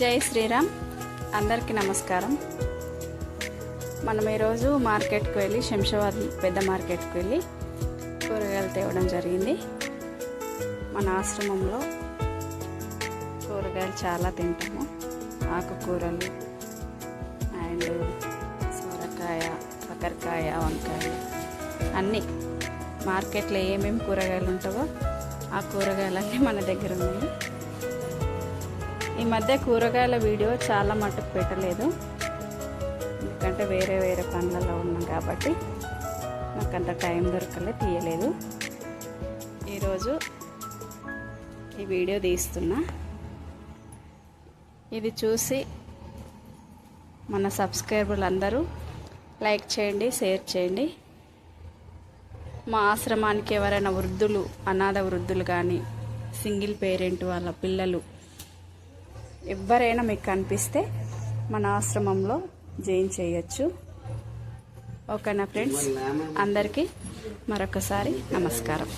జై శ్రీరామ్. అందరికీ నమస్కారం. మనం ఈరోజు మార్కెట్కి వెళ్ళి శంషాబాద్ పెద్ద మార్కెట్కి వెళ్ళి కూరగాయలు తేవడం జరిగింది. మన ఆశ్రమంలో కూరగాయలు చాలా తింటాము. ఆకుకూరలు అండ్ సొరకాయ, కాకరకాయ, వంకాయ అన్నీ మార్కెట్లో ఏమేమి కూరగాయలు ఉంటావో ఆ కూరగాయలన్నీ మన దగ్గర ఉన్నాయి. ఈ మధ్య కూరగాయల వీడియో చాలా మటుకు పెట్టలేదు, ఎందుకంటే వేరే వేరే పనులలో ఉన్నాం కాబట్టి నాకు అంత టైం దొరకలే, తీయలేదు. ఈరోజు ఈ వీడియో తీస్తున్నా. ఇది చూసి మన సబ్స్క్రైబర్లు అందరూ లైక్ చేయండి, షేర్ చేయండి. మా ఆశ్రమానికి ఎవరైనా వృద్ధులు, అనాథ వృద్ధులు కానీ సింగిల్ పేరెంట్ వాళ్ళ పిల్లలు ఎవరైనా మీకు కనిపిస్తే మన ఆశ్రమంలో జాయిన్ చేయొచ్చు. ఓకేనా ఫ్రెండ్స్? అందరికీ మరొకసారి నమస్కారం.